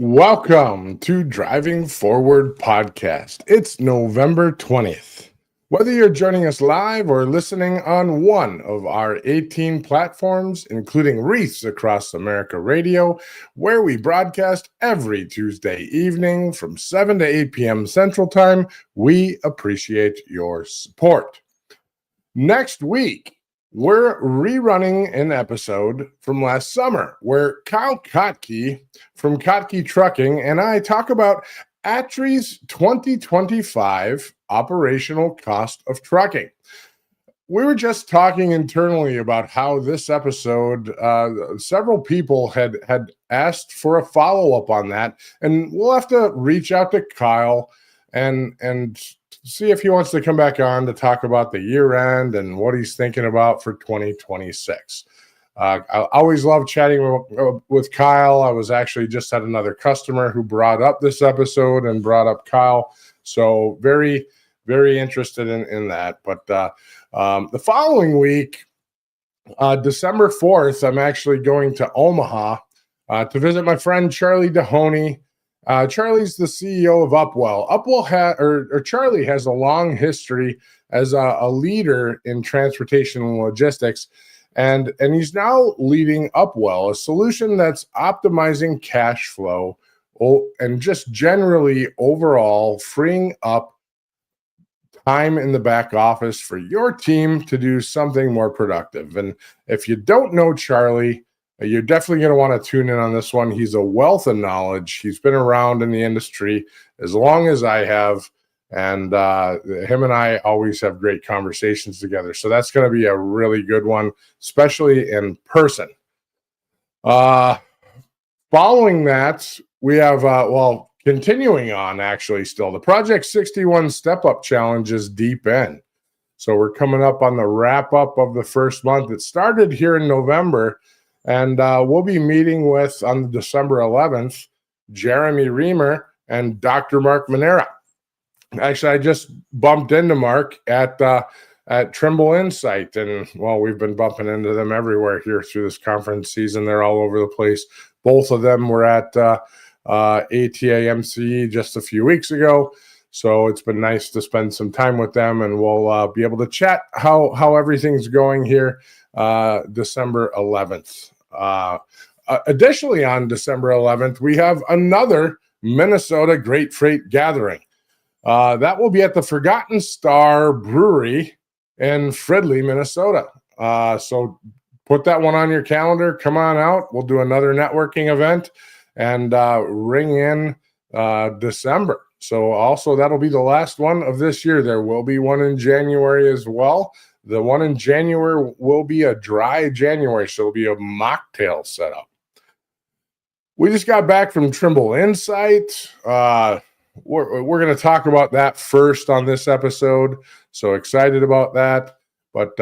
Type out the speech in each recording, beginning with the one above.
Welcome to Driving Forward Podcast. It's November 20th. Whether you're joining us live or listening on one of our 18 platforms, including Wreaths Across America Radio, where we broadcast every Tuesday evening from 7 to 8 p.m. Central Time, we appreciate your support. Next week, we're rerunning an episode from last summer where Kyle Kotke from Kotke Trucking and I talk about ATRI's 2025 operational cost of trucking. We were just talking internally about how this episode, several people had asked for a follow-up on that, and we'll have to reach out to Kyle and see if he wants to come back on to talk about the year end and what he's thinking about for 2026. I always love chatting with Kyle. I was actually just had another customer who brought up this episode and brought up Kyle. So very, very interested in that. But the following week, December 4th, I'm actually going to Omaha to visit my friend Charlie Dehoney. Charlie's the CEO of Upwell. Charlie has a long history as a leader in transportation and logistics, and he's now leading Upwell, a solution that's optimizing cash flow and just generally overall freeing up time in the back office for your team to do something more productive. And if you don't know Charlie, you're definitely going to want to tune in on this one. He's a wealth of knowledge. He's been around in the industry as long as I have, and him and I always have great conversations together. So that's going to be a really good one, especially in person. Following that, we have, continuing on actually still, the Project 61 Step Up Challenge is deep in. So we're coming up on the wrap up of the first month. It started here in November. And we'll be meeting with, on December 11th, Jeremy Reamer and Dr. Mark Manera. Actually, I just bumped into Mark at Trimble Insight. And, we've been bumping into them everywhere here through this conference season. They're all over the place. Both of them were at ATAMCE just a few weeks ago. So it's been nice to spend some time with them. And we'll be able to chat how everything's going here December 11th. Additionally, on December 11th, we have another Minnesota Great Freight Gathering. That will be at the Forgotten Star Brewery in Fridley, Minnesota. So put that one on your calendar. Come on out. We'll do another networking event and ring in December. So also that'll be the last one of this year. There will be one in January as well. The one in January will be a dry January, so it'll be a mocktail setup. We just got back from Trimble Insight. We're going to talk about that first on this episode. So excited about that. But,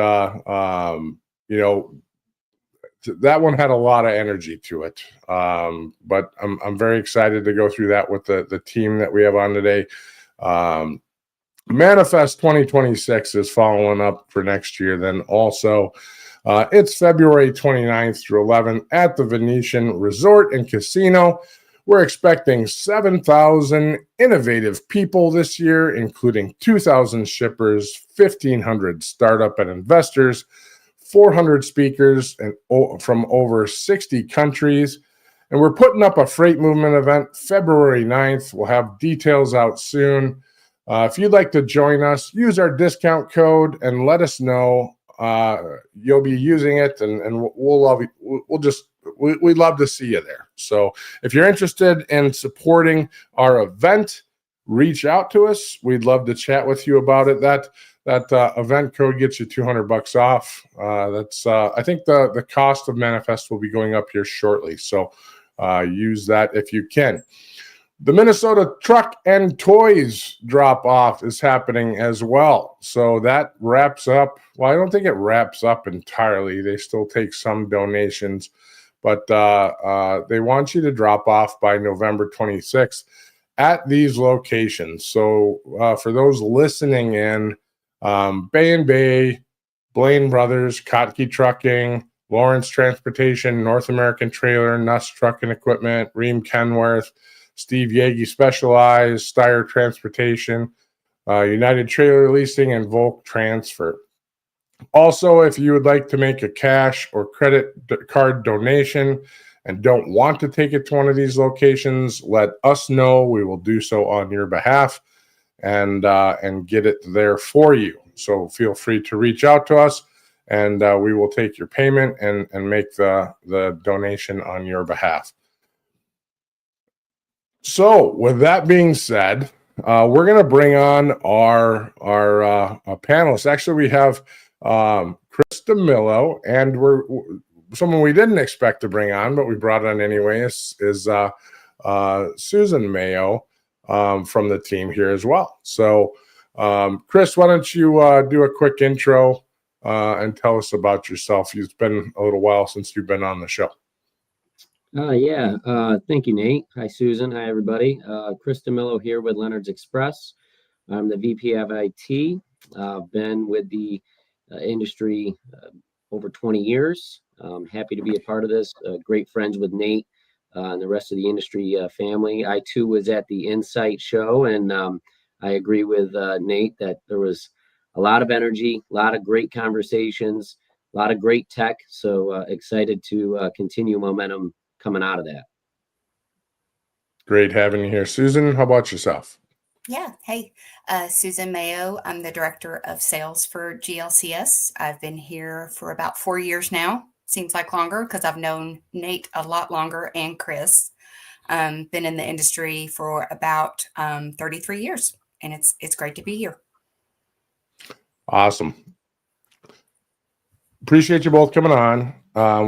that one had a lot of energy to it. But I'm very excited to go through that with the team that we have on today. Manifest 2026 is following up for next year. Then also, it's February 29th through 11th at the Venetian Resort and Casino. We're expecting 7,000 innovative people this year, including 2,000 shippers, 1,500 startup and investors, 400 speakers from over 60 countries. And we're putting up a freight movement event February 9th. We'll have details out soon. If you'd like to join us, use our discount code and let us know you'll be using it, and we'll love you. We'd love to see you there. So if you're interested in supporting our event, reach out to us. We'd love to chat with you about it. That event code gets you $200 off. I think the cost of Manifest will be going up here shortly. So use that if you can. The Minnesota Truck and Toys drop-off is happening as well. So that wraps up. Well, I don't think it wraps up entirely. They still take some donations. But they want you to drop off by November 26th at these locations. So for those listening in, Bay & Bay, Blaine Brothers, Kotke Trucking, Lawrence Transportation, North American Trailer, Nuss Truck and Equipment, Ream Kenworth, Steve Yagi Specialized, Steyr Transportation, United Trailer Leasing, and Volk Transfer. Also, if you would like to make a cash or credit card donation and don't want to take it to one of these locations, let us know. We will do so on your behalf and get it there for you. So feel free to reach out to us, and we will take your payment and make the donation on your behalf. So with that being said, we're going to bring on our panelists. Actually, we have Chris DeMillo, and we're someone we didn't expect to bring on, but we brought on anyway, is Susan Mayo from the team here as well. So, Chris, why don't you do a quick intro and tell us about yourself? It's been a little while since you've been on the show. Thank you, Nate. Hi, Susan. Hi, everybody. Chris DeMillo here with Leonard's Express. I'm the VP of IT. Been with the industry over 20 years. Happy to be a part of this. Great friends with Nate and the rest of the industry family. I too was at the Insight show, and I agree with Nate that there was a lot of energy, a lot of great conversations, a lot of great tech. So excited to continue momentum coming out of that. Great having you here. Susan, how about yourself? Yeah. Hey, Susan Mayo. I'm the director of sales for GLCS. I've been here for about 4 years now. Seems like longer because I've known Nate a lot longer and Chris. Been in the industry for about 33 years, and it's great to be here. Awesome. Appreciate you both coming on.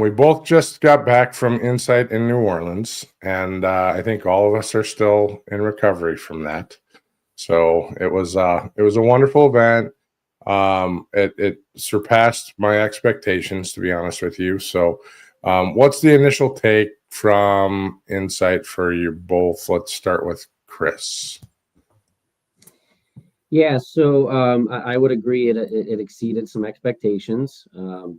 We both just got back from Insight in New Orleans, and I think all of us are still in recovery from that. So it was a wonderful event. It surpassed my expectations, to be honest with you. So what's the initial take from Insight for you both? Let's start with Chris. Yeah, so I would agree it exceeded some expectations.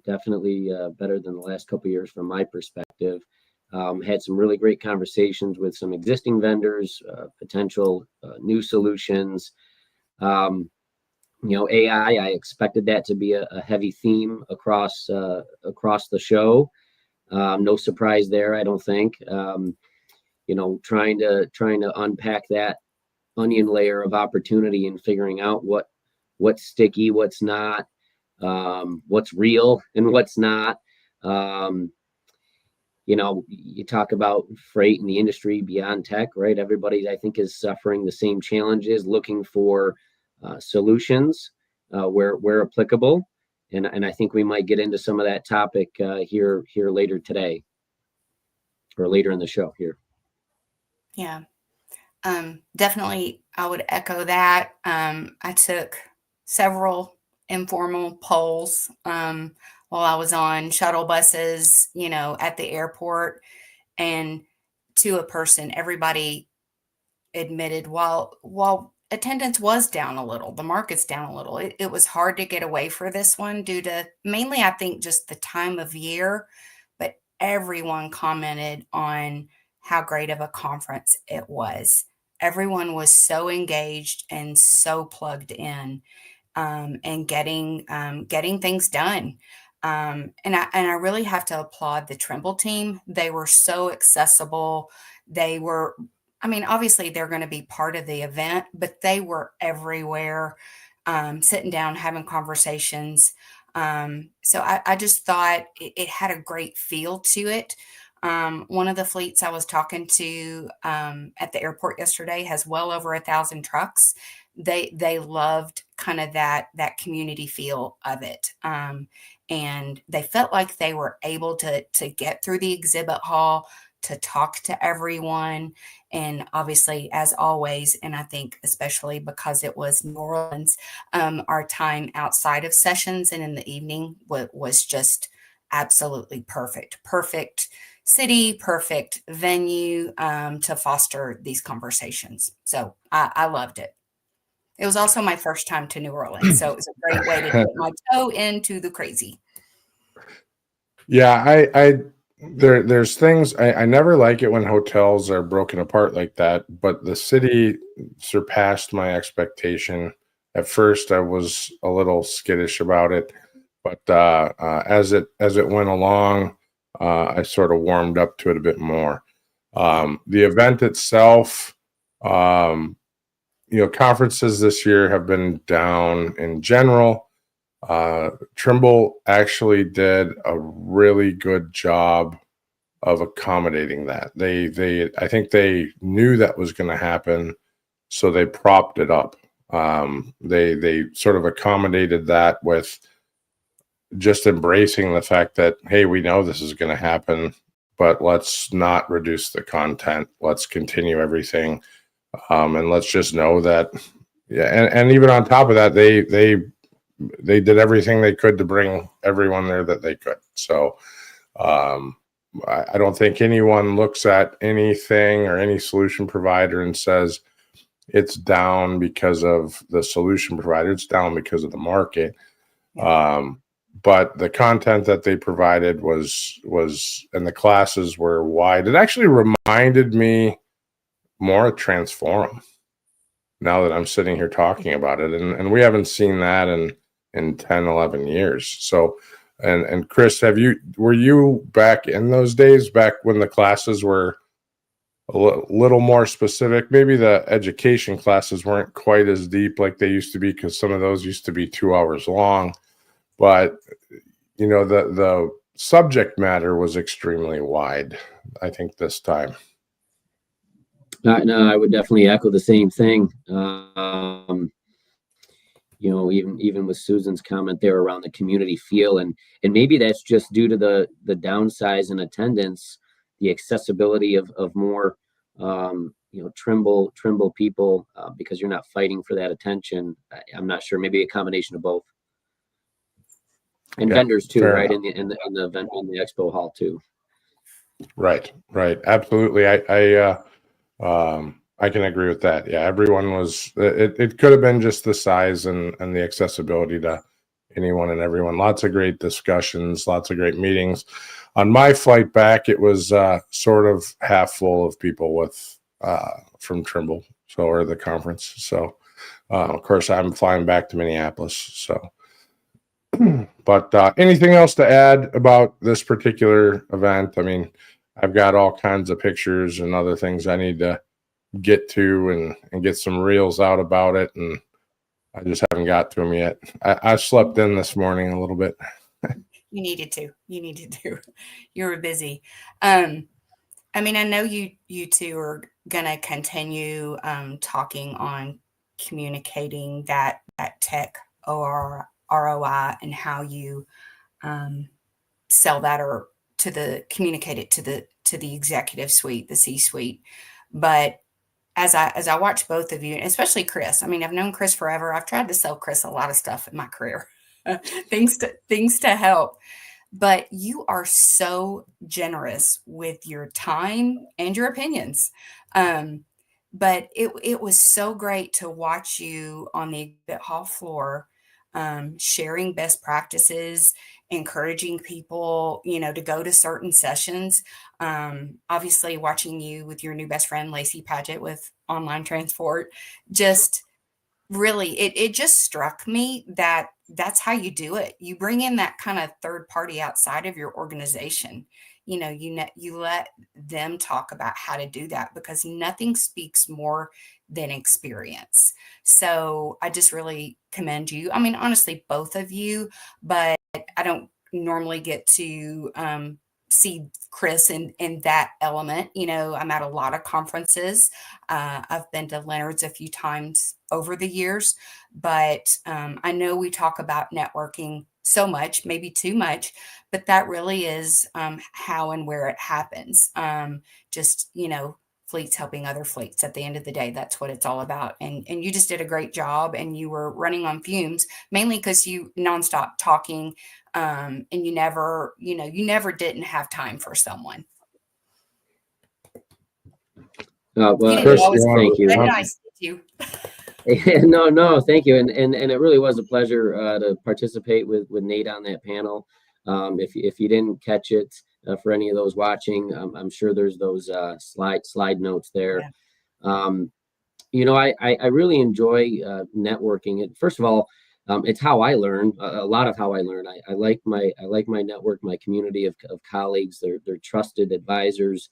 Definitely better than the last couple of years from my perspective. Had some really great conversations with some existing vendors, potential new solutions. AI, I expected that to be a heavy theme across the show. No surprise there, I don't think. Trying to unpack that onion layer of opportunity and figuring out what's sticky, what's not, what's real and what's not. You talk about freight in the industry beyond tech, right? Everybody, I think, is suffering the same challenges, looking for solutions where applicable. And I think we might get into some of that topic here later today or later in the show here. Yeah. Definitely, I would echo that. I took several informal polls while I was on shuttle buses, at the airport, and to a person, everybody admitted while attendance was down a little, the market's down a little, it was hard to get away for this one due to mainly, I think, just the time of year, but everyone commented on how great of a conference it was. Everyone was so engaged and so plugged in, and getting things done. And I really have to applaud the Trimble team. They were so accessible. Obviously they're going to be part of the event, but they were everywhere, sitting down, having conversations. So I just thought it had a great feel to it. One of the fleets I was talking to at the airport yesterday has well over 1,000 trucks. They loved kind of that community feel of it. And they felt like they were able to get through the exhibit hall, to talk to everyone. And obviously, as always, and I think especially because it was New Orleans, our time outside of sessions and in the evening was just absolutely perfect. Perfect city, perfect venue to foster these conversations. So I loved it. It was also my first time to New Orleans, so it was a great way to dip my toe into the crazy. Yeah, there's things I never like it when hotels are broken apart like that, but the city surpassed my expectation. At first, I was a little skittish about it, but as it went along, I sort of warmed up to it a bit more. The event itself, um, conferences this year have been down in general. Trimble actually did a really good job of accommodating that. I think they knew that was going to happen, so they propped it up. They sort of accommodated that with just embracing the fact that, hey, we know this is going to happen, but let's not reduce the content. Let's continue everything, and let's just know that. Yeah, and even on top of that, they did everything they could to bring everyone there that they could. So I don't think anyone looks at anything or any solution provider and says it's down because of the solution provider. It's down because of the market. But the content that they provided was and the classes were wide. It actually reminded me more of Transforum now that I'm sitting here talking about it. And we haven't seen that in 10, 11 years. So, and Chris, were you back in those days, back when the classes were a little more specific? Maybe the education classes weren't quite as deep like they used to be, because some of those used to be 2 hours long, but the subject matter was extremely wide, I think, this time. No, I would definitely echo the same thing. Even with Susan's comment there around the community feel, and maybe that's just due to the downsize in attendance, the accessibility of more Trimble people, because you're not fighting for that attention. I'm not sure, maybe a combination of both, and vendors too, right? In the event, in the expo hall too. Right, absolutely. I can agree with that. Yeah, everyone was. It could have been just the size and the accessibility to anyone and everyone. Lots of great discussions, lots of great meetings. On my flight back, it was sort of half full of people from Trimble, or the conference. So, of course, I'm flying back to Minneapolis. So, but anything else to add about this particular event? I mean, I've got all kinds of pictures and other things I need to get to and get some reels out about it, and I just haven't got to them yet. I slept in this morning a little bit. You needed to. You were busy. I mean, I know you two are gonna continue talking on communicating that tech ROI and how you sell that, or communicate it to the executive suite, the C-suite. But as I watch both of you, especially Chris, I mean, I've known Chris forever. I've tried to sell Chris a lot of stuff in my career, things to help. But you are so generous with your time and your opinions. But it was so great to watch you on the exhibit hall floor, sharing best practices, encouraging people, to go to certain sessions. Obviously watching you with your new best friend, Lacey Paget, with online transport, just really, it just struck me that that's how you do it. You bring in that kind of third party outside of your organization. You let them talk about how to do that, because nothing speaks more than experience. So I just really commend you. I mean, honestly, both of you, but I don't normally get to see Chris in that element. I'm at a lot of conferences. I've been to Leonard's a few times over the years, but I know we talk about networking so much, maybe too much, but that really is how and where it happens. Just, fleets helping other fleets. At the end of the day, that's what it's all about. And you just did a great job, and you were running on fumes, mainly because you nonstop talking, and you never didn't have time for someone. Well, Chris, thank you. Nice to you. No, thank you. And it really was a pleasure to participate with Nate on that panel. If you didn't catch it, for any of those watching, I'm sure there's those slide notes there. I really enjoy networking. First of all, it's how I learn. A lot of how I learn. I like my network, my community of colleagues. They're trusted advisors.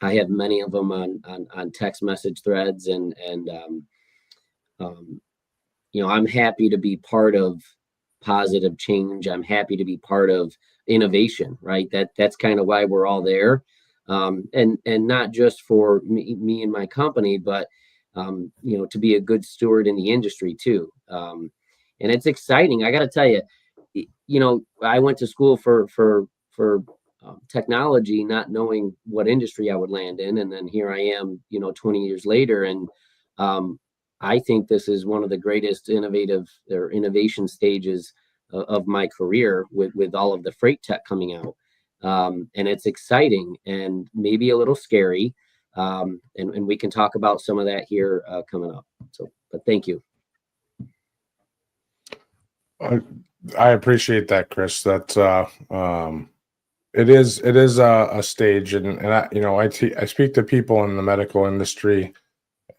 I have many of them on text message threads, and I'm happy to be part of positive change. I'm happy to be part of innovation, right? That's kind of why we're all there. And not just for me and my company, but to be a good steward in the industry too. And it's exciting. I got to tell you, I went to school for technology, not knowing what industry I would land in, and then here I am, 20 years later, and I think this is one of the greatest innovation stages of my career with all of the freight tech coming out. And it's exciting and maybe a little scary. And we can talk about some of that here coming up. But thank you. I appreciate that, Chris. That's it is a stage, and I speak to people in the medical industry,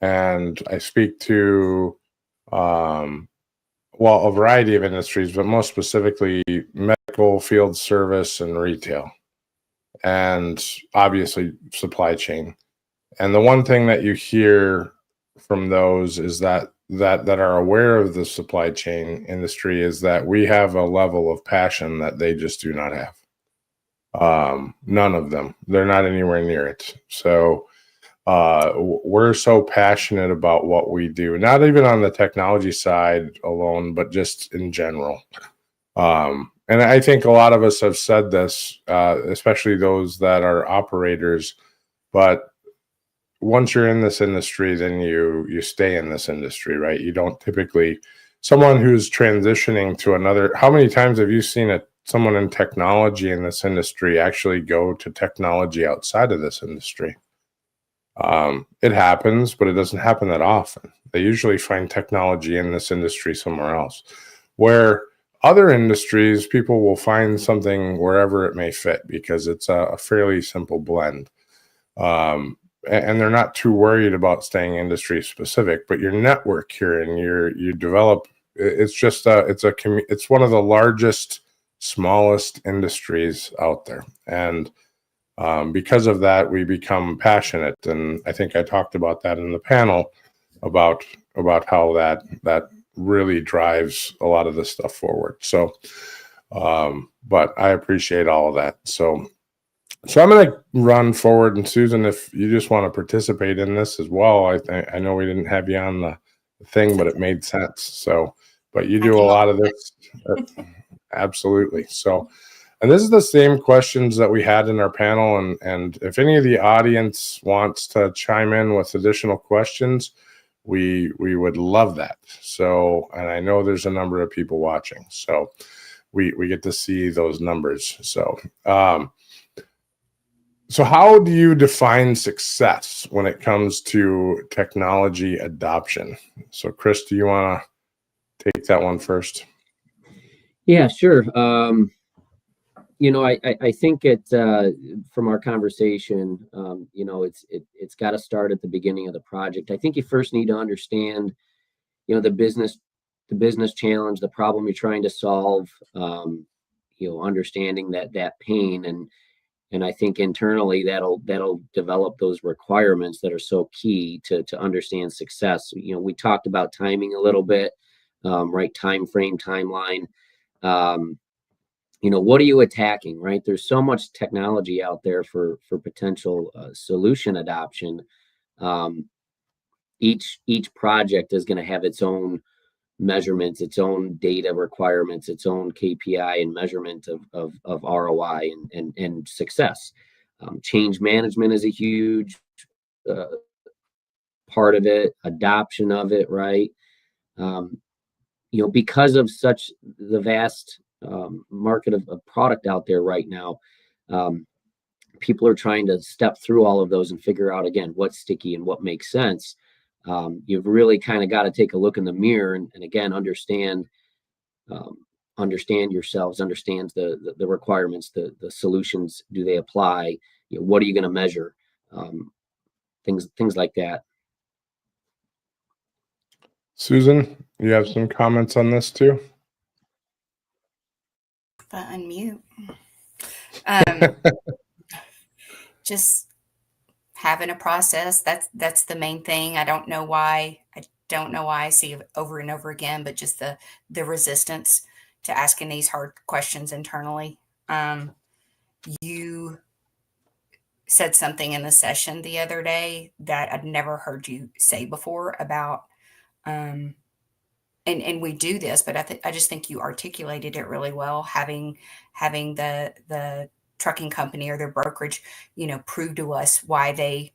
and I speak to a variety of industries, but most specifically medical, field service, and retail, and obviously supply chain. And the one thing that you hear from those is that are aware of the supply chain industry is that we have a level of passion that they just do not have. None of them. They're not anywhere near it. So we're so passionate about what we do, not even on the technology side alone, but just in general. And I think a lot of us have said this, especially those that are operators, but once you're in this industry, then you stay in this industry, right? You don't typically, someone who's transitioning to another, how many times have you seen someone in technology in this industry actually go to technology outside of this industry? It happens, but it doesn't happen that often. They usually find technology in this industry somewhere else. Where other industries, people will find something wherever it may fit because it's a fairly simple blend. And they're not too worried about staying industry specific, but your network here and you develop, it's one of the largest, smallest industries out there. And because of that, we become passionate. And I think I talked about that in the panel about how that really drives a lot of this stuff forward. So, but I appreciate all of that. So I'm going to run forward, and Susan, if you just want to participate in this as well, I know we didn't have you on the thing, but it made sense. So, but you do a lot of this. Absolutely. So, and this is the same questions that we had in our panel. And if any of the audience wants to chime in with additional questions, we would love that. So, and I know there's a number of people watching, so we get to see those numbers. So how do you define success when it comes to technology adoption? So Chris, do you want to take that one first? Yeah, sure. I think from our conversation, it's got to start at the beginning of the project. I think you first need to understand, the business challenge, the problem you're trying to solve, understanding that pain, and I think internally that'll develop those requirements that are so key to understand success. We talked about timing a little bit, right? Time frame, timeline. What are you attacking, right? There's so much technology out there for potential solution adoption. Each project is going to have its own measurements, its own data requirements, its own KPI and measurement of ROI and success. Change management is a huge part of it, adoption of it, right? Because of such the vast market of product out there right now, people are trying to step through all of those and figure out, again, what's sticky and what makes sense. You've really kind of got to take a look in the mirror and again, understand understand yourselves, understands the requirements, the solutions. Do they apply? What are you going to measure? Things like that. Susan, you have some comments on this too? Unmute. Just having a process. That's the main thing. I don't know why I see it over and over again, but just the resistance to asking these hard questions internally. You said something in the session the other day that I'd never heard you say before about, and we do this, but I just think you articulated it really well. Having the trucking company or their brokerage, prove to us why they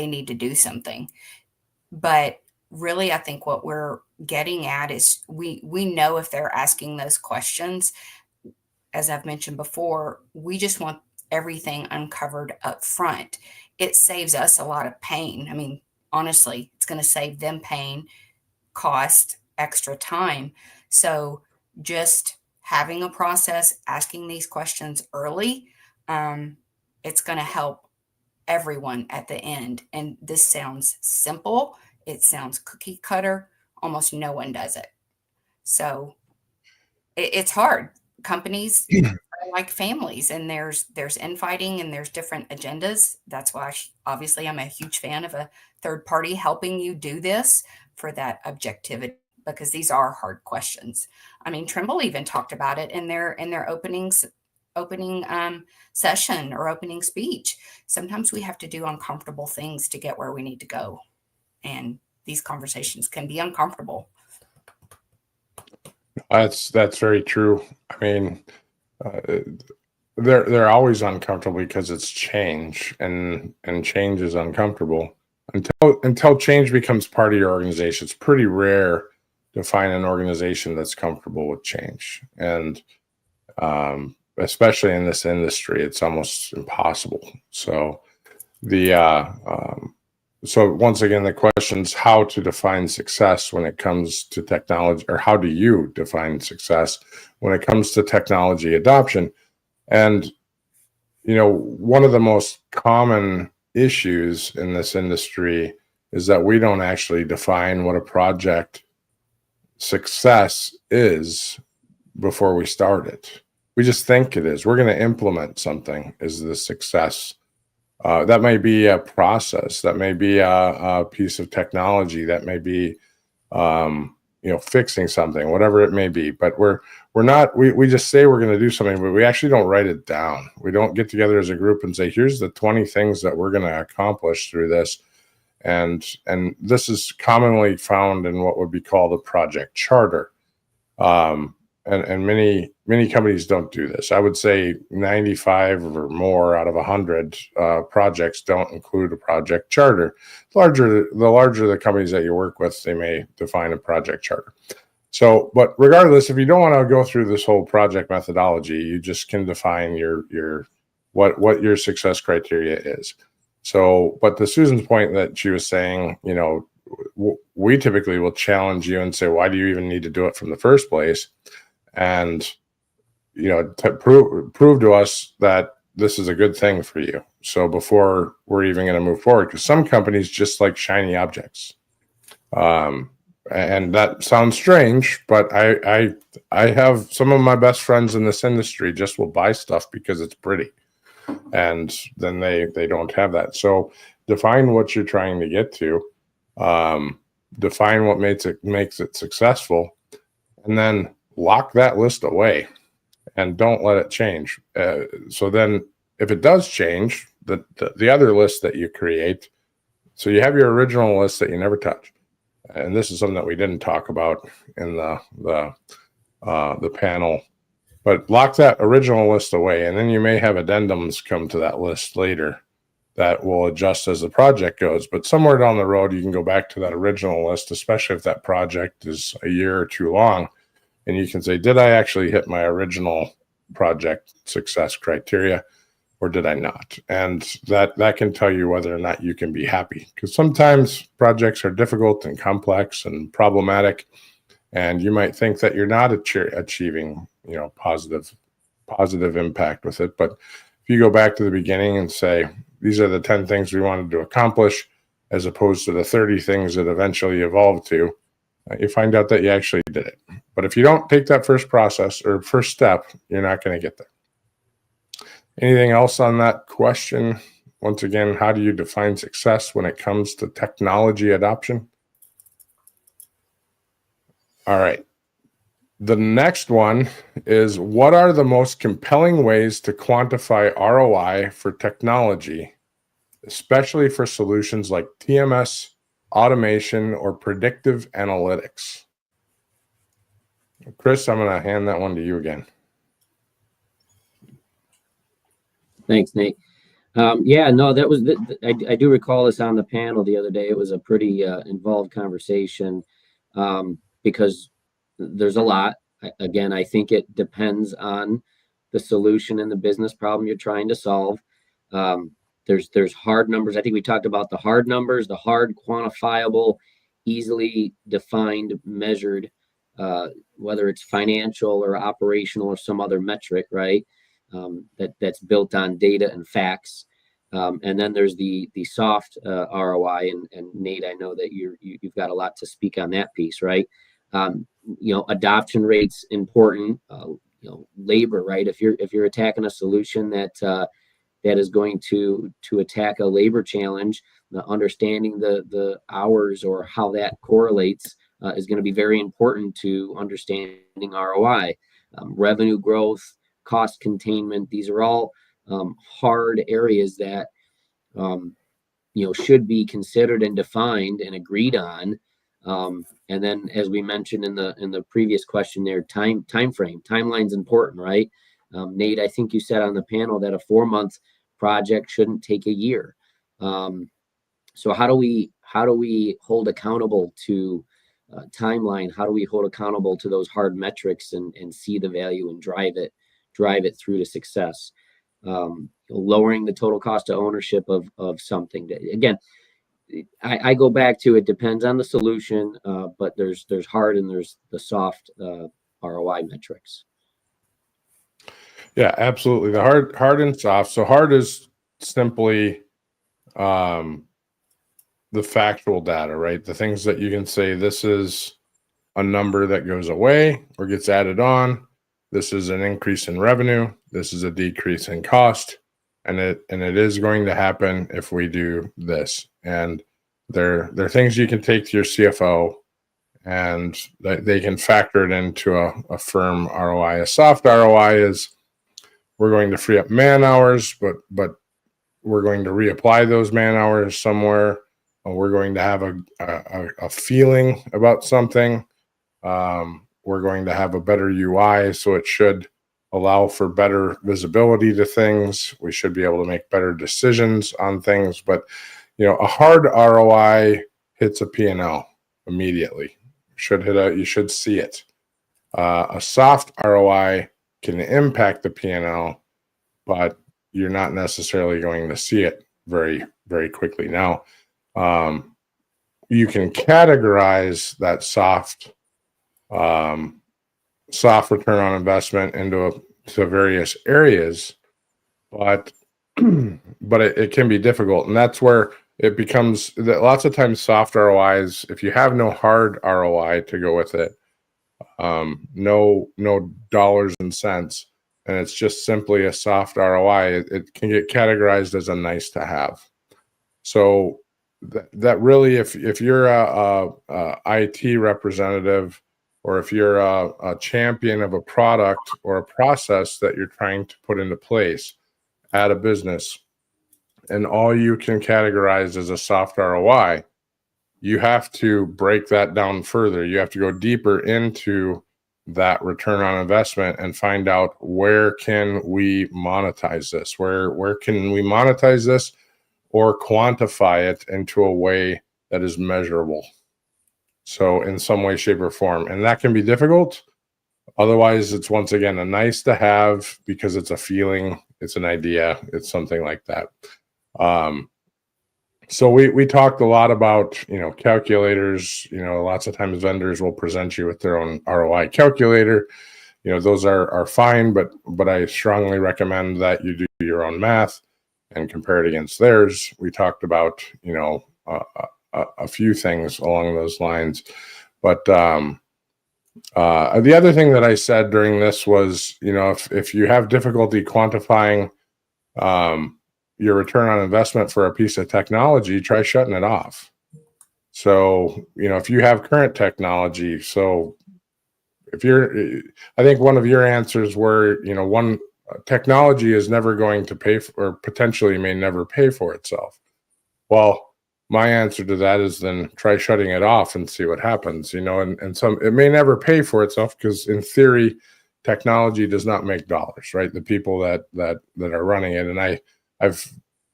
need to do something. But really, I think what we're getting at is we know if they're asking those questions, as I've mentioned before, we just want everything uncovered up front. It saves us a lot of pain. I mean, honestly, it's going to save them pain, cost, extra time. So just having a process, asking these questions early, it's going to help everyone at the end. And this sounds simple. It sounds cookie cutter. Almost no one does it. So it's hard. Companies are like families, and there's infighting and there's different agendas. That's why obviously I'm a huge fan of a third party helping you do this for that objectivity, because these are hard questions. I mean, Trimble even talked about it in their opening session or opening speech. Sometimes we have to do uncomfortable things to get where we need to go, and these conversations can be uncomfortable. That's very true. I mean, they're always uncomfortable because it's change, and change is uncomfortable until change becomes part of your organization. It's pretty rare to find an organization that's comfortable with change, and especially in this industry, it's almost impossible. So so once again, the question is how to define success when it comes to technology, or how do you define success when it comes to technology adoption? And, one of the most common issues in this industry is that we don't actually define what a project success is before we start it. We just think it is. We're going to implement something as the success. That may be a process, that may be a piece of technology, that may be, fixing something, whatever it may be. But we just say we're going to do something, but we actually don't write it down. We don't get together as a group and say, here's the 20 things that we're going to accomplish through this. And this is commonly found in what would be called a project charter. And many companies don't do this. I would say 95 or more out of 100 projects don't include a project charter. The larger the companies that you work with, they may define a project charter. So, but regardless, if you don't want to go through this whole project methodology, you just can define what your success criteria is. So, but to Susan's point that she was saying, we typically will challenge you and say, why do you even need to do it from the first place? And, to prove to us that this is a good thing for you. So before we're even going to move forward, because some companies just like shiny objects. And that sounds strange, but I have some of my best friends in this industry just will buy stuff because it's pretty. And then they don't have that. So define what you're trying to get to, define what makes it successful, and then lock that list away and don't let it change. So then if it does change, the other list that you create, so you have your original list that you never touch. And this is something that we didn't talk about in the panel, but lock that original list away. And then you may have addendums come to that list later that will adjust as the project goes. But somewhere down the road, you can go back to that original list, especially if that project is a year or two long. And you can say, did I actually hit my original project success criteria, or did I not? And that can tell you whether or not you can be happy. Because sometimes projects are difficult and complex and problematic. And you might think that you're not achieving, positive impact with it. But if you go back to the beginning and say, these are the 10 things we wanted to accomplish, as opposed to the 30 things that eventually evolved to, you find out that you actually did it. But if you don't take that first process or first step, you're not going to get there. Anything else on that question? Once again, how do you define success when it comes to technology adoption? All right. The next one is, what are the most compelling ways to quantify ROI for technology, especially for solutions like TMS, automation, or predictive analytics? Chris, I'm going to hand that one to you again. Thanks, Nate. That was I do recall this on the panel the other day. It was a pretty involved conversation because there's a lot. Again, I think it depends on the solution and the business problem you're trying to solve. There's hard numbers. I think we talked about the hard numbers, the hard, quantifiable, easily defined, measured, whether it's financial or operational or some other metric, right? That's built on data and facts. And then there's the soft ROI. And Nate, I know that you've got a lot to speak on that piece, right? Adoption rates important. Labor, right? If you're attacking a solution that is going to attack a labor challenge, understanding the hours or how that correlates is going to be very important to understanding ROI. Revenue growth, cost containment, these are all hard areas that should be considered and defined and agreed on. And then, as we mentioned in the previous question there, time frame, timeline's important, right? Nate, I think you said on the panel that a 4-month project shouldn't take a year. So how do we hold accountable to timeline? How do we hold accountable to those hard metrics and see the value and drive it through to success? Lowering the total cost of ownership of something. Again, I go back to, it depends on the solution, but there's hard and there's the soft ROI metrics. Yeah, absolutely. The hard and soft. So hard is simply the factual data, right? The things that you can say, this is a number that goes away or gets added on. This is an increase in revenue. This is a decrease in cost. And it is going to happen if we do this. And there are things you can take to your CFO and they can factor it into a firm ROI. A soft ROI is, we're going to free up man hours, but we're going to reapply those man hours somewhere. We're going to have a feeling about something. We're going to have a better UI, so it should allow for better visibility to things. We should be able to make better decisions on things. But a hard ROI hits a P&L immediately. You should see it. A soft ROI can impact the P&L, but you're not necessarily going to see it very, very quickly. Now, you can categorize that soft return on investment into various areas, but it can be difficult, and that's where it becomes that lots of times soft ROIs, if you have no hard ROI to go with it, no dollars and cents, and it's just simply a soft ROI, it can get categorized as a nice to have. So that really, if you're a IT representative, or if you're a champion of a product or a process that you're trying to put into place at a business, and all you can categorize as a soft ROI, you have to break that down further. You have to go deeper into that return on investment and find out, where can we monetize this? Where can we monetize this or quantify it into a way that is measurable? So in some way, shape, or form. And that can be difficult. Otherwise, it's once again a nice to have, because it's a feeling, it's an idea, it's something like that. So we talked a lot about, calculators. Lots of times vendors will present you with their own ROI calculator. Those are fine, but I strongly recommend that you do your own math and compare it against theirs. We talked about, a few things along those lines. But the other thing that I said during this was, if you have difficulty quantifying your return on investment for a piece of technology, try shutting it off. So, if you have current technology, so I think one of your answers were, one technology is never going to pay for, or potentially may never pay for itself. Well, my answer to that is then try shutting it off and see what happens, and some, it may never pay for itself because in theory, technology does not make dollars, right? The people that are running it. And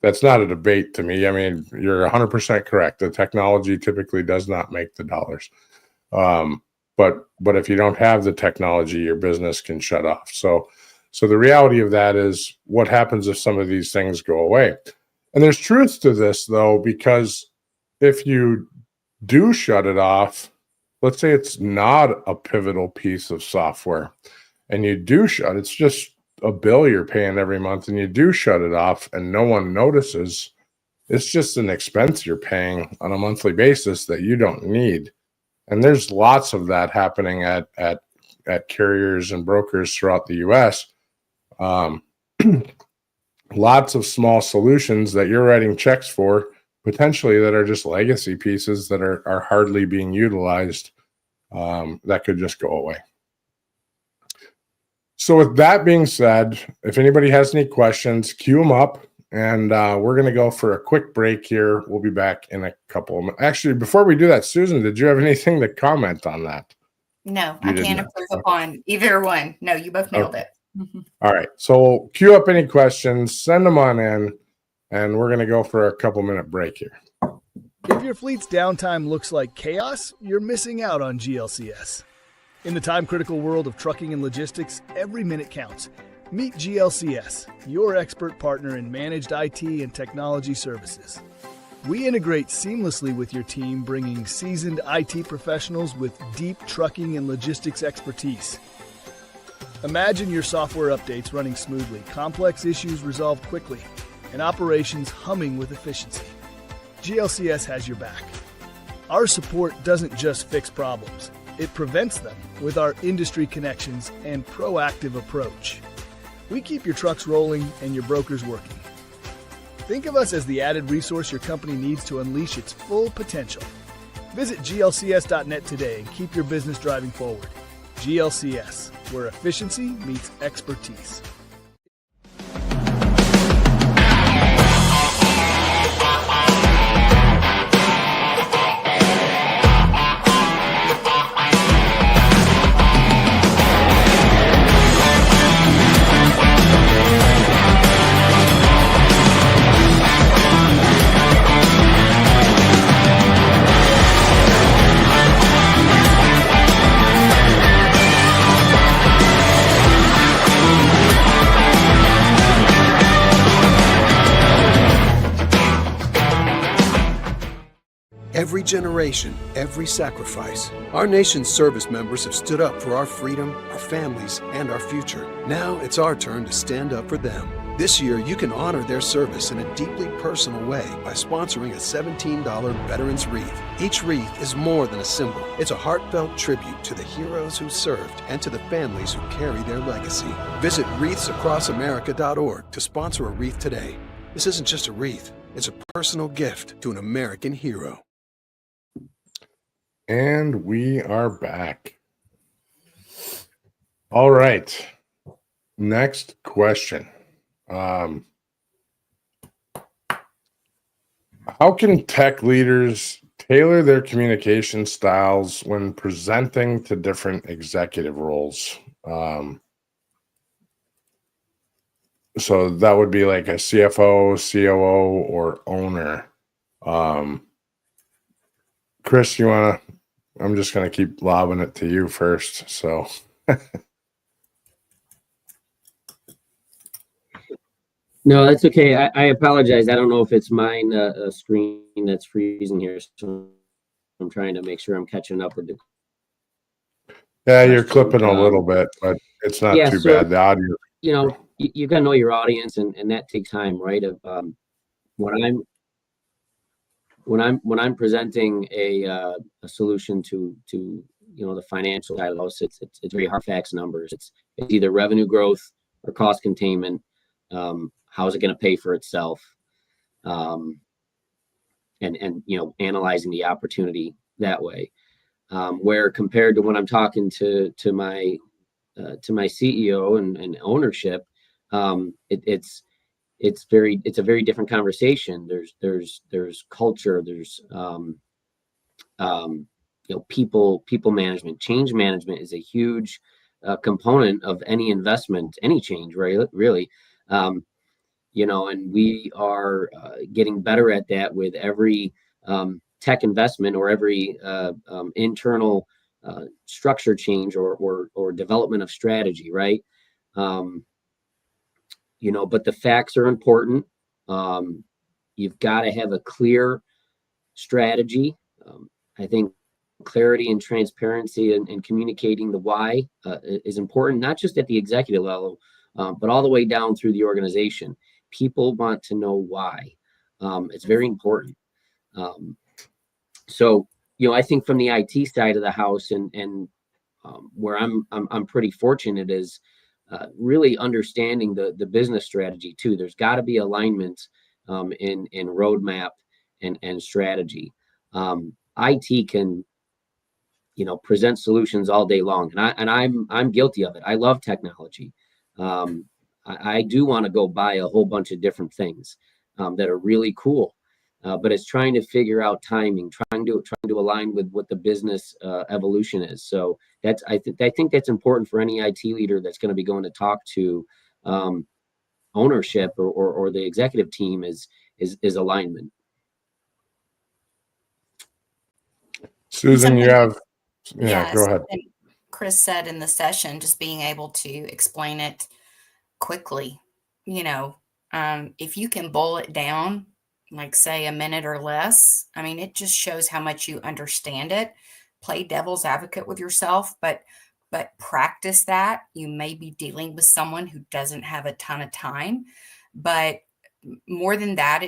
that's not a debate to me. I mean, you're 100% correct. The technology typically does not make the dollars. But if you don't have the technology, your business can shut off. So the reality of that is what happens if some of these things go away? And there's truth to this, though, because if you do shut it off, let's say it's not a pivotal piece of software and you do shut, it's just a bill you're paying every month and you do shut it off and no one notices, it's just an expense you're paying on a monthly basis that you don't need. And there's lots of that happening at carriers and brokers throughout the US. Lots of small solutions that you're writing checks for, potentially, that are just legacy pieces that are hardly being utilized, that could just go away. So with that being said, if anybody has any questions, queue them up. And we're going to go for a quick break here. We'll be back in a couple of minutes. Actually, before we do that, Susan, did you have anything to comment on that? No, I can't improve upon either one. No, you both nailed it. All right. So we'll queue up any questions, send them on in, and we're going to go for a couple-minute break here. If your fleet's downtime looks like chaos, you're missing out on GLCS. In the time-critical world of trucking and logistics, every minute counts. Meet GLCS, your expert partner in managed IT and technology services. We integrate seamlessly with your team, bringing seasoned IT professionals with deep trucking and logistics expertise. Imagine your software updates running smoothly, complex issues resolved quickly, and operations humming with efficiency. GLCS has your back. Our support doesn't just fix problems, it prevents them with our industry connections and proactive approach. We keep your trucks rolling and your brokers working. Think of us as the added resource your company needs to unleash its full potential. Visit glcs.net today and keep your business driving forward. GLCS, where efficiency meets expertise. Every generation, every sacrifice. Our nation's service members have stood up for our freedom, our families, and our future. Now it's our turn to stand up for them. This year, you can honor their service in a deeply personal way by sponsoring a $17 Veterans Wreath. Each wreath is more than a symbol. It's a heartfelt tribute to the heroes who served and to the families who carry their legacy. Visit wreathsacrossamerica.org to sponsor a wreath today. This isn't just a wreath. It's a personal gift to an American hero. And we are back. All right. Next question. How can tech leaders tailor their communication styles when presenting to different executive roles? So that would be like a CFO, COO, or owner. Chris, I'm just going to keep lobbing it to you first. So No, that's okay. I apologize. I don't know if it's mine screen that's freezing here. So I'm trying to make sure I'm catching up with the Yeah, you're question. clipping a little bit, but it's not Yeah, too so, bad. The audio. you got to know your audience, and that takes time, right? When I'm presenting a solution to the financial side of the house, it's very hard facts numbers. It's either revenue growth or cost containment. How's it going to pay for itself? And analyzing the opportunity that way. Where compared to when I'm talking to my CEO and ownership, it's a very different conversation. There's culture. There's people management. Change management is a huge component of any investment, any change, right? Really. And we are getting better at that with every tech investment or every internal structure change or development of strategy, right? But the facts are important. You've got to have a clear strategy. I think clarity and transparency and communicating the why is important, not just at the executive level, but all the way down through the organization. People want to know why. It's very important. So I think from the IT side of the house and where I'm pretty fortunate is really understanding the business strategy too. There's got to be alignment in roadmap and strategy. IT can present solutions all day long, and I'm guilty of it. I love technology. I do want to go buy a whole bunch of different things that are really cool, but it's trying to figure out timing, trying to align with what the business evolution is. So I think that's important for any IT leader that's going to be going to talk to ownership or the executive team is alignment. Susan, you have, Yes, go ahead. and Chris said in the session, just being able to explain it quickly. If you can boil it down, like say a minute or less, I mean, it just shows how much you understand it. Play devil's advocate with yourself, but practice that. You may be dealing with someone who doesn't have a ton of time, but more than that,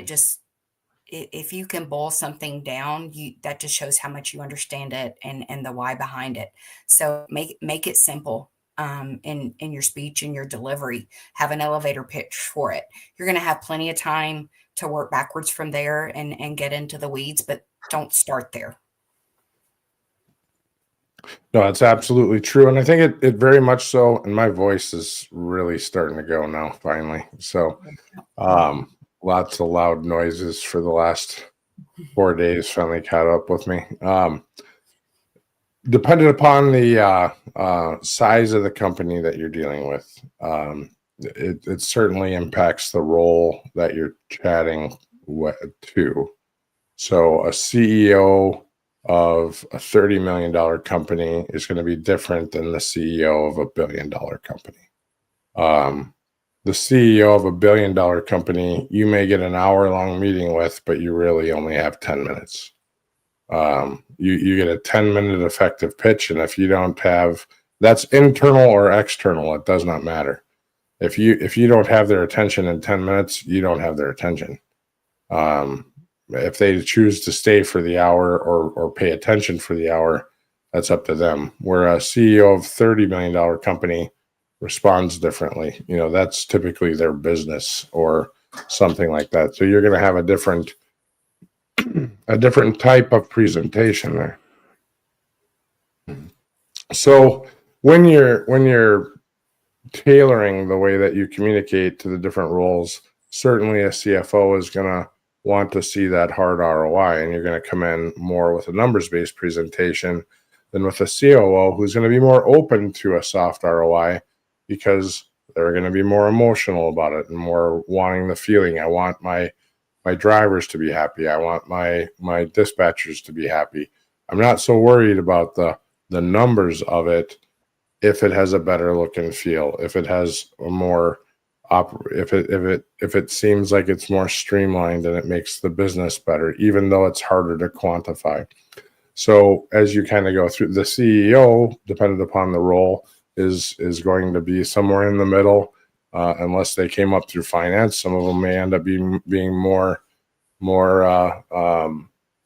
if you can boil something down, that just shows how much you understand it and the why behind it. So make it simple. In your speech and your delivery, have an elevator pitch for it. You're going to have plenty of time to work backwards from there and get into the weeds, but don't start there. No, it's absolutely true. And I think it very much so. And my voice is really starting to go now, finally. So lots of loud noises for the last 4 days finally caught up with me. Depending upon the size of the company that you're dealing with, it certainly impacts the role that you're chatting to. So a CEO of a $30 million company is going to be different than the CEO of a $1 billion company. The CEO of a $1 billion company, you may get an hour-long meeting with, but you really only have 10 minutes. You get a 10-minute effective pitch, and if you don't have, that's internal or external, it does not matter. If you don't have their attention in 10 minutes, you don't have their attention. If they choose to stay for the hour or pay attention for the hour, that's up to them. Where a CEO of $30 million company responds differently, that's typically their business or something like that. So you're going to have a different type of presentation there. So when you're tailoring the way that you communicate to the different roles, certainly a CFO is going to want to see that hard ROI, and you're going to come in more with a numbers-based presentation than with a COO who's going to be more open to a soft ROI because they're going to be more emotional about it and more wanting the feeling. I want my drivers to be happy. I want my dispatchers to be happy. I'm not so worried about the numbers of it if it has a better look and feel, if it has a more if it seems like it's more streamlined and it makes the business better, even though it's harder to quantify. So as you kind of go through, the CEO, depending upon the role, is going to be somewhere in the middle, unless they came up through finance. Some of them may end up being more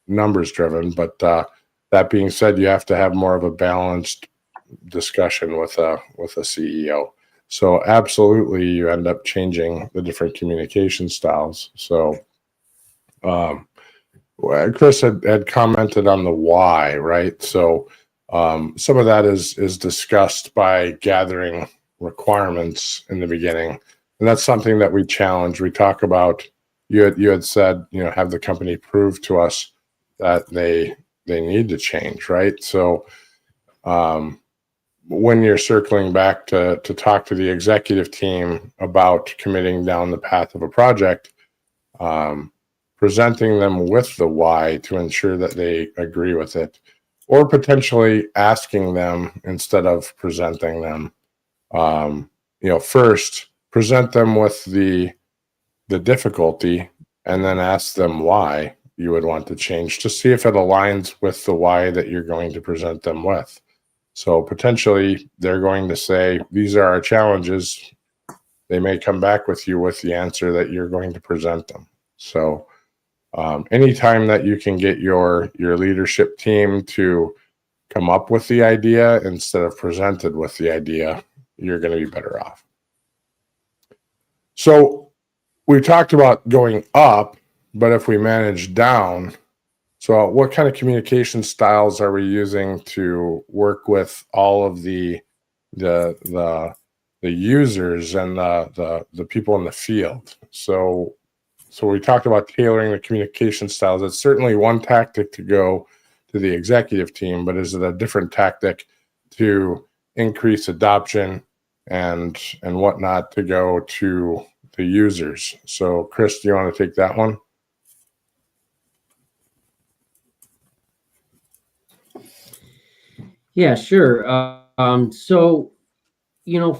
numbers driven. But that being said, you have to have more of a balanced discussion with a CEO. So absolutely, you end up changing the different communication styles. So Chris had commented on the why, right? So some of that is discussed by gathering requirements in the beginning, and that's something that we challenge. We talk about, you had said, have the company prove to us that they need to change, right? So when you're circling back to talk to the executive team about committing down the path of a project, presenting them with the why to ensure that they agree with it, or potentially asking them instead of presenting them. First present them with the difficulty, and then ask them why you would want to change, to see if it aligns with the why that you're going to present them with. So potentially they're going to say, these are our challenges. They may come back with you with the answer that you're going to present them. So anytime that you can get your leadership team to come up with the idea instead of presented with the idea, you're going to be better off. So we talked about going up, but if we manage down, so what kind of communication styles are we using to work with all of the users and the people in the field? So we talked about tailoring the communication styles. It's certainly one tactic to go to the executive team, but is it a different tactic to increase adoption and whatnot to go to the users? So Chris, do you want to take that one? Yeah, sure. So,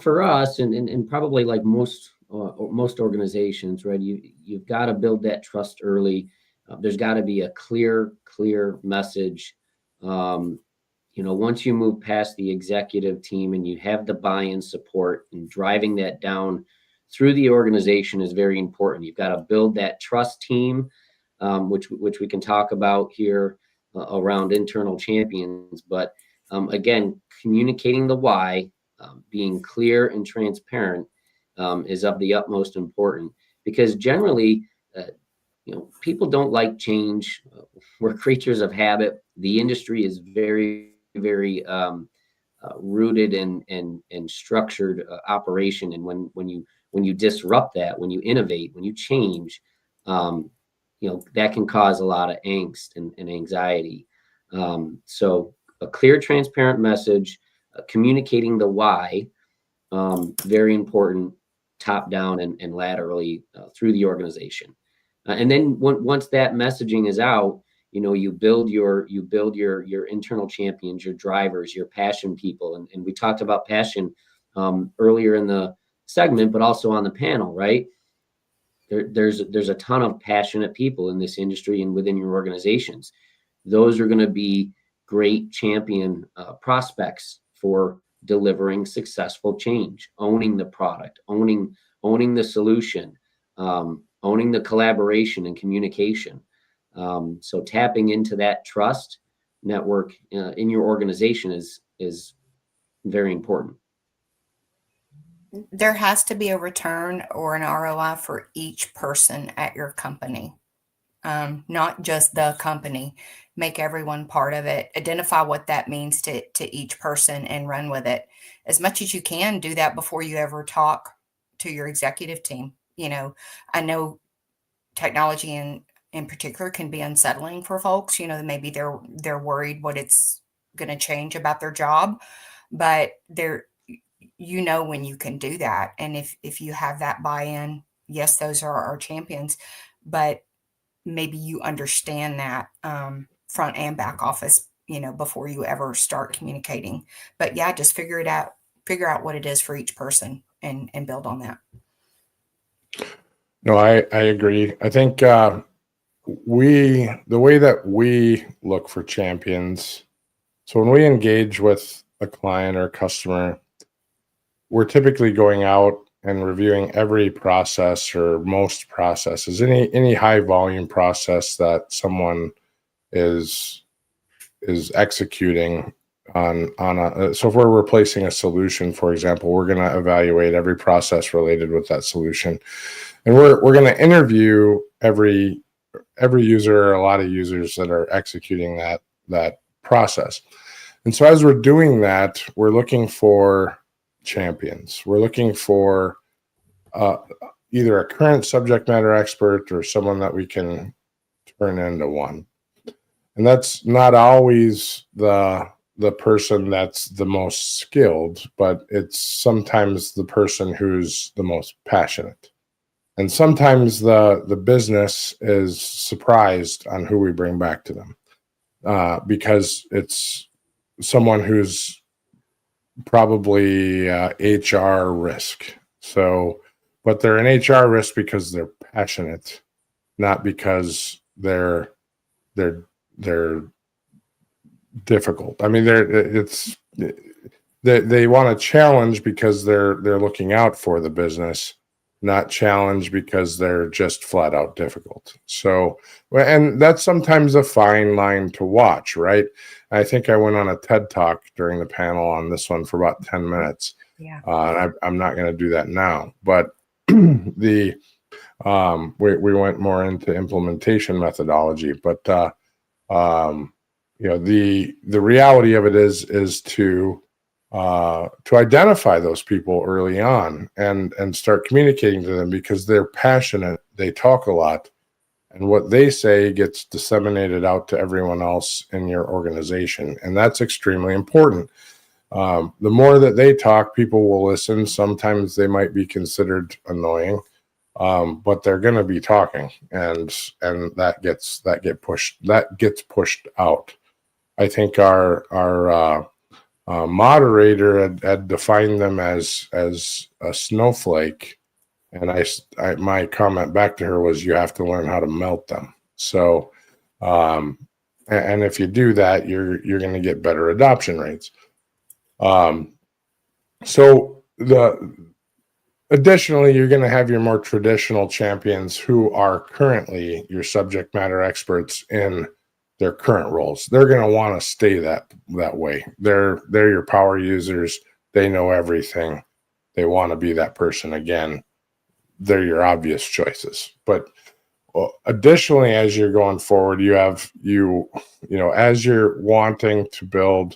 for us, and probably like most organizations, right? You've got to build that trust early. There's got to be a clear message. Once you move past the executive team and you have the buy-in support, and driving that down through the organization is very important. You've got to build that trust team, which we can talk about here around internal champions. But again, communicating the why, being clear and transparent is of the utmost importance, because generally, people don't like change. We're creatures of habit. The industry is very, very rooted in structured operation. And when you disrupt that, when you innovate, when you change, that can cause a lot of angst and anxiety. So a clear, transparent message, communicating the why, very important, top down and laterally through the organization. And then once that messaging is out, you build your internal champions, your drivers, your passion people. And we talked about passion earlier in the segment, but also on the panel, right? There's a ton of passionate people in this industry and within your organizations. Those are going to be great champion prospects for delivering successful change, owning the product, owning the solution, owning the collaboration and communication. So tapping into that trust network in your organization is very important. There has to be a return or an ROI for each person at your company, not just the company. Make everyone part of it. Identify what that means to each person and run with it. As much as you can, do that before you ever talk to your executive team. I know technology in particular can be unsettling for folks. Maybe they're worried what it's going to change about their job, but when you can do that. And if you have that buy-in, yes, those are our champions, but maybe you understand that front and back office, before you ever start communicating. But yeah, just figure out what it is for each person and build on that. No, I agree. I think the way that we look for champions, so when we engage with a client or customer, we're typically going out and reviewing every process or most processes, any high volume process that someone is executing on so if we're replacing a solution, for example, we're going to evaluate every process related with that solution, and we're going to interview every user or a lot of users that are executing that process. And so as we're doing that, we're looking for champions. We're looking for either a current subject matter expert or someone that we can turn into one. And that's not always the person that's the most skilled, but it's sometimes the person who's the most passionate. And sometimes the business is surprised on who we bring back to them because it's someone who's probably HR risk. So, but they're an HR risk because they're passionate, not because they're difficult. I mean, they want to challenge because they're looking out for the business, not challenge because they're just flat out difficult. So, and that's sometimes a fine line to watch, right? I think I went on a TED Talk during the panel on this one for about 10 minutes. Yeah. And I'm not going to do that now, but we went more into implementation methodology, but the reality of it is to identify those people early on and start communicating to them because they're passionate, they talk a lot, and what they say gets disseminated out to everyone else in your organization, and that's extremely important. The more that they talk, people will listen. Sometimes they might be considered annoying, but they're going to be talking, and that gets pushed out. I think our moderator had defined them as a snowflake, and my comment back to her was, you have to learn how to melt them. So, and if you do that, you're going to get better adoption rates. Additionally, you're going to have your more traditional champions who are currently your subject matter experts in their current roles. They're going to want to stay that way. They're your power users. They know everything. They want to be that person again. They're your obvious choices. But additionally, as you're going forward, as you're wanting to build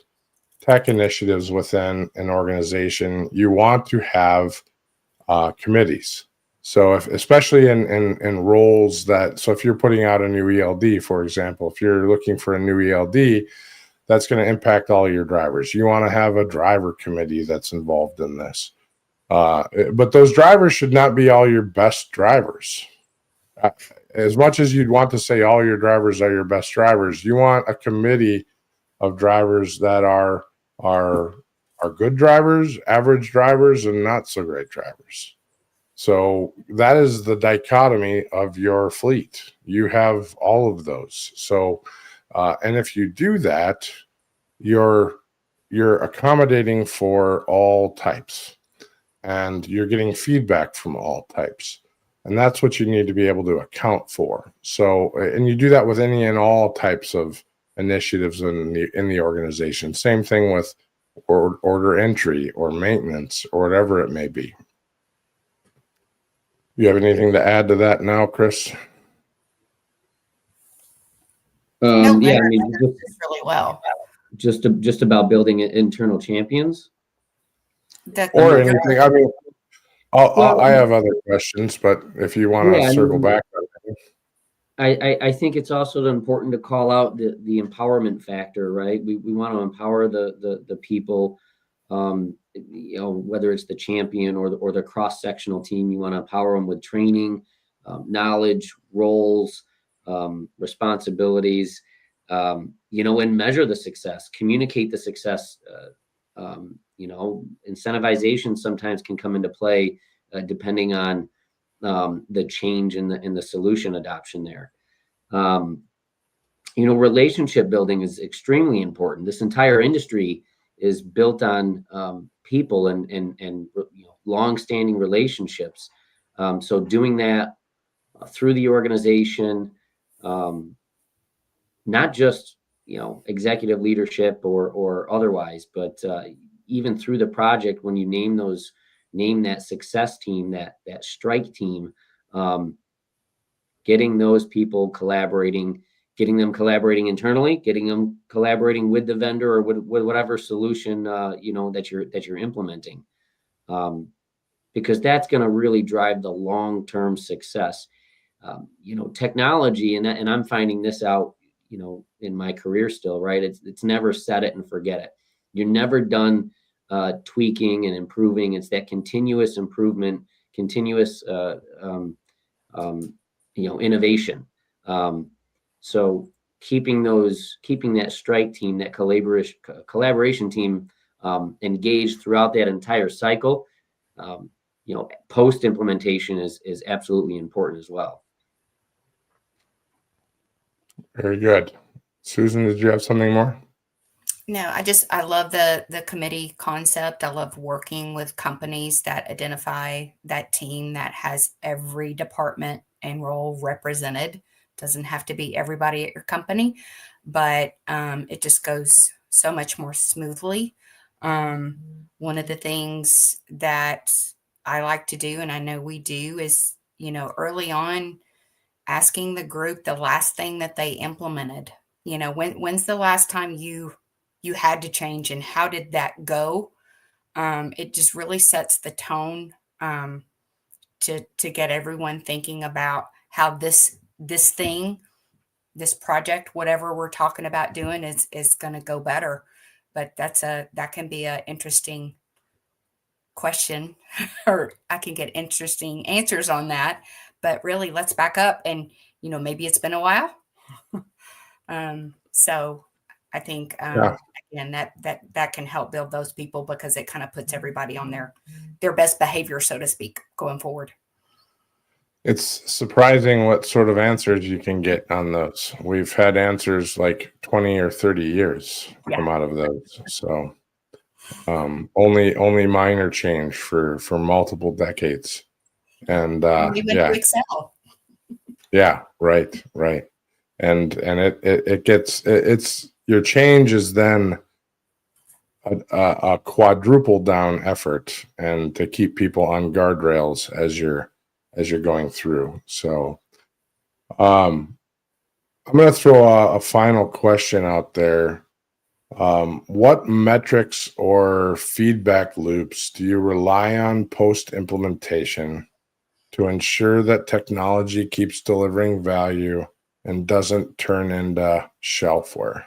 tech initiatives within an organization, you want to have committees. So especially in roles so if you're putting out a new ELD, for example, if you're looking for a new ELD, that's going to impact all your drivers. You want to have a driver committee that's involved in this. But those drivers should not be all your best drivers. As much as you'd want to say all your drivers are your best drivers, you want a committee of drivers that are good drivers, average drivers, and not so great drivers. So that is the dichotomy of your fleet. You have all of those. So, and if you do that, you're accommodating for all types, and you're getting feedback from all types. And that's what you need to be able to account for. So, and you do that with any and all types of initiatives in the organization. Same thing with order entry or maintenance or whatever it may be. You have anything to add to that now, Chris? No, Yeah, I Leonard mean, does this really well. just about building internal champions. Or anything. I mean, I have other questions, but if you want to circle back on that. I think it's also important to call out the empowerment factor, right? We want to empower the people, whether it's the champion or the cross-sectional team. You want to empower them with training, knowledge, roles, responsibilities, and measure the success, communicate the success. Incentivization sometimes can come into play depending on the change in the solution adoption there. Relationship building is extremely important. This entire industry is built on people and long-standing relationships. So doing that through the organization, not just executive leadership or otherwise, but even through the project, when you name that success team, that strike team, getting those people collaborating, getting them collaborating internally, getting them collaborating with the vendor or with whatever solution that you're implementing, because that's going to really drive the long-term success. Technology, and I'm finding this out, in my career still, right? It's never set it and forget it. You're never done tweaking and improving. It's that continuous improvement, continuous innovation. So keeping that strike team, that collaboration team engaged throughout that entire cycle, post implementation is absolutely important as well. Very good. Susan, did you have something more? No, I love the committee concept. I love working with companies that identify that team that has every department and role represented. Doesn't have to be everybody at your company, but it just goes so much more smoothly. One of the things that I like to do, and I know we do, is, early on, asking the group the last thing that they implemented. When's the last time you had to change, and how did that go? It just really sets the tone to get everyone thinking about how this thing, this project, whatever we're talking about doing, is going to go better. But that can be an interesting question, or I can get interesting answers on that. But really, let's back up, and maybe it's been a while. So I think again that can help build those people, because it kind of puts everybody on their best behavior, so to speak, going forward. It's surprising what sort of answers you can get on those. We've had answers like 20 or 30 years come out of those. So only minor change for multiple decades. And even to Excel. Yeah, right. And it's your change is then a quadruple down effort, and to keep people on guardrails as you're going through. So I'm going to throw a final question out there. What metrics or feedback loops do you rely on post-implementation to ensure that technology keeps delivering value and doesn't turn into shelfware?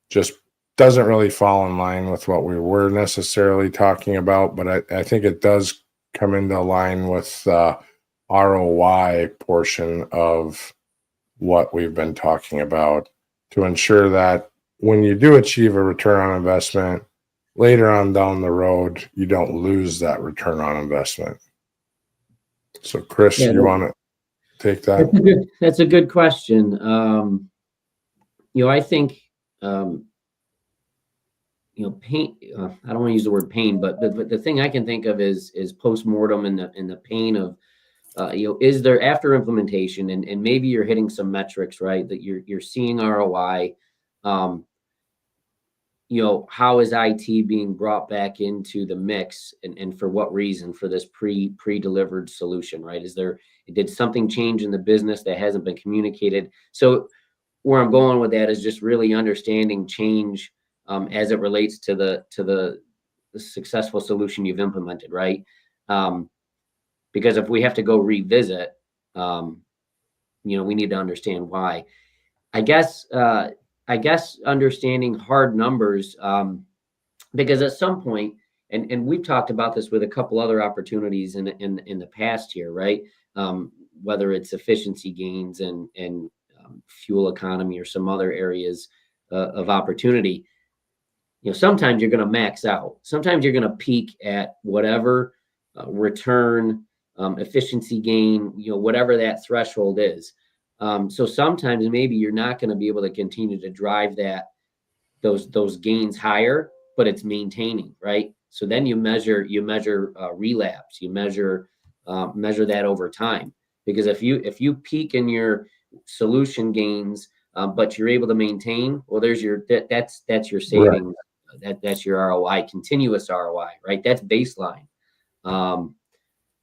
Just doesn't really fall in line with what we were necessarily talking about, but I think it does come into line with the ROI portion of what we've been talking about, to ensure that when you do achieve a return on investment, later on down the road, you don't lose that return on investment. So Chris, you want to take that? That's a good question. I think, pain, I don't want to use the word pain, but the thing I can think of is postmortem and the pain of, is there, after implementation, and maybe you're hitting some metrics, right, that you're seeing ROI, how is IT being brought back into the mix, and for what reason, for this pre-delivered solution, right? Did something change in the business that hasn't been communicated? So where I'm going with that is just really understanding change as it relates to the successful solution you've implemented, right? Because if we have to go revisit, we need to understand why. I guess understanding hard numbers, because at some point, and we've talked about this with a couple other opportunities in the past here, right? Whether it's efficiency gains and fuel economy or some other areas of opportunity. Sometimes you're going to max out. Sometimes you're going to peak at whatever return efficiency gain, whatever that threshold is. So sometimes maybe you're not going to be able to continue to drive those gains higher, but it's maintaining, right? So then you measure relapse, you measure that over time, because if you peak in your solution gains, but you're able to maintain, well, that's your savings, right. That's your ROI, continuous ROI, right? That's baseline.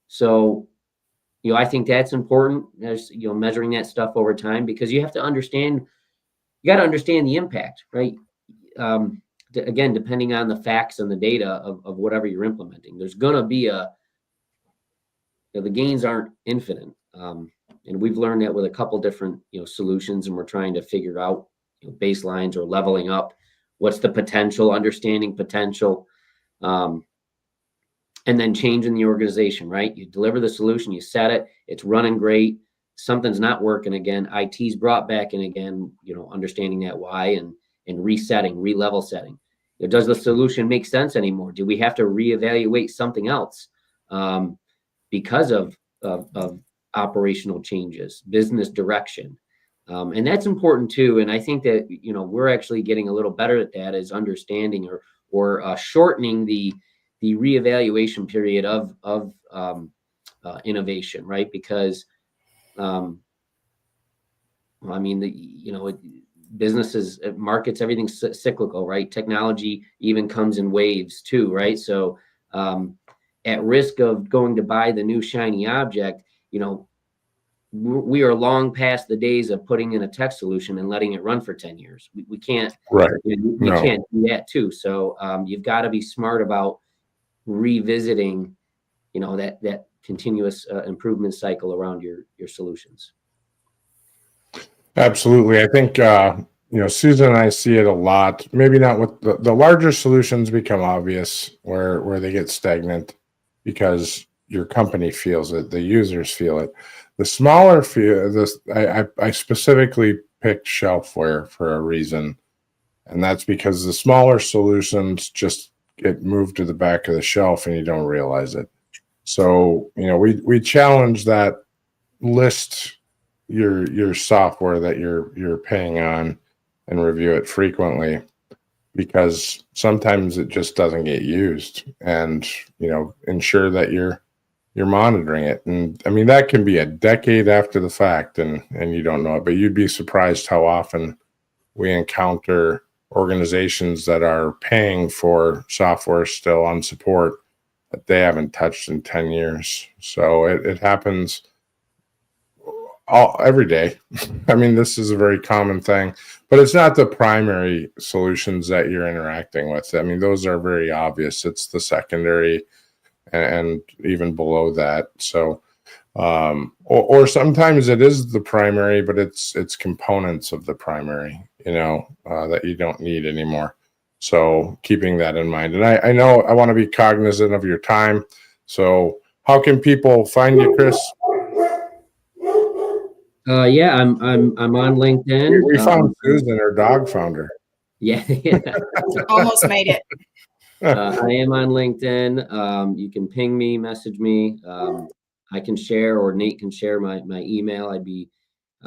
So I think that's important, as measuring that stuff over time, because you got to understand the impact, right? Again, depending on the facts and the data of whatever you're implementing, there's going to be the gains aren't infinite. And we've learned that with a couple different, solutions, and we're trying to figure out baselines or leveling up. What's the potential, understanding potential, and then changing the organization, right? You deliver the solution, you set it, it's running great. Something's not working again. IT's brought back in again, understanding that why and resetting, re-level setting. Does the solution make sense anymore? Do we have to reevaluate something else because of operational changes, business direction? And that's important too. And I think that, we're actually getting a little better at that, is understanding or shortening the reevaluation period of innovation, right? Because, businesses, markets, everything's cyclical, right? Technology even comes in waves too, right? So at risk of going to buy the new shiny object, we are long past the days of putting in a tech solution and letting it run for 10 years. We can't, right? You can't do that too. So you've got to be smart about revisiting, that continuous improvement cycle around your solutions. Absolutely. I think, Susan and I see it a lot, maybe not with the larger solutions become obvious where they get stagnant because your company feels it, the users feel it. The smaller I specifically picked shelfware for a reason. And that's because the smaller solutions just get moved to the back of the shelf and you don't realize it. So, we challenge that. List your software that you're paying on and review it frequently, because sometimes it just doesn't get used, and ensure that you're monitoring it. And I mean, that can be a decade after the fact and you don't know it, but you'd be surprised how often we encounter organizations that are paying for software still on support that they haven't touched in 10 years. So it happens every day. I mean, this is a very common thing, but it's not the primary solutions that you're interacting with. I mean, those are very obvious. It's the secondary and even below that. So, or sometimes it is the primary, but it's components of the primary, that you don't need anymore. So keeping that in mind. And I know I want to be cognizant of your time. So how can people find you, Chris? Yeah, I'm on LinkedIn. We found Susan, our dog founder. Yeah. Almost made it. I am on LinkedIn. You can ping me, message me. I can share, or Nate can share my email. I'd be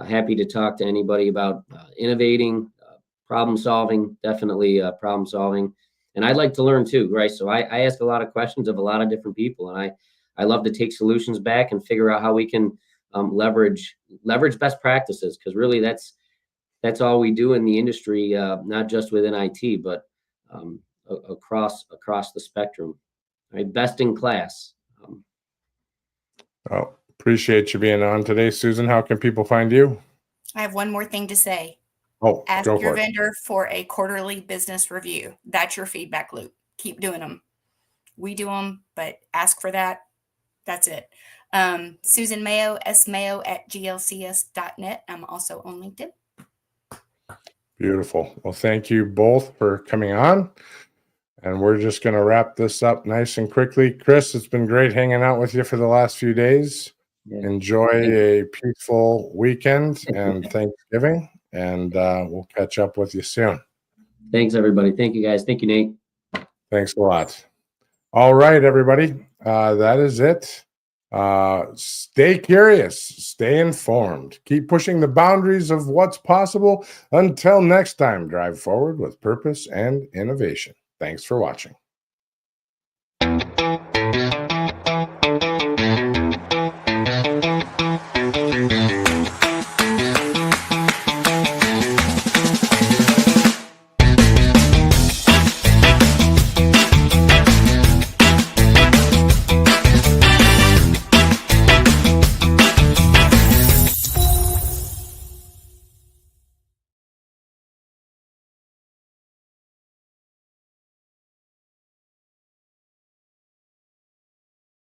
happy to talk to anybody about innovating, problem solving, definitely problem solving. And I'd like to learn too, right? So I ask a lot of questions of a lot of different people, and I love to take solutions back and figure out how we can leverage best practices, because really that's all we do in the industry, not just within IT, but across the spectrum, right? Best in class. Appreciate you being on today, Susan. How can people find you? I have one more thing to say. Ask your vendor for a quarterly business review. That's your feedback loop. Keep doing them. We do them, but ask for that. That's it. Susan Mayo, smayo@glcs.net. I'm also on LinkedIn. Beautiful. Well, thank you both for coming on. And we're just going to wrap this up nice and quickly. Chris, it's been great hanging out with you for the last few days. Yeah. Enjoy a peaceful weekend and Thanksgiving, and we'll catch up with you soon. Thanks, everybody. Thank you, guys. Thank you, Nate. Thanks a lot. All right, everybody. That is it. Stay curious, stay informed, keep pushing the boundaries of what's possible. Until next time, drive forward with purpose and innovation. Thanks for watching.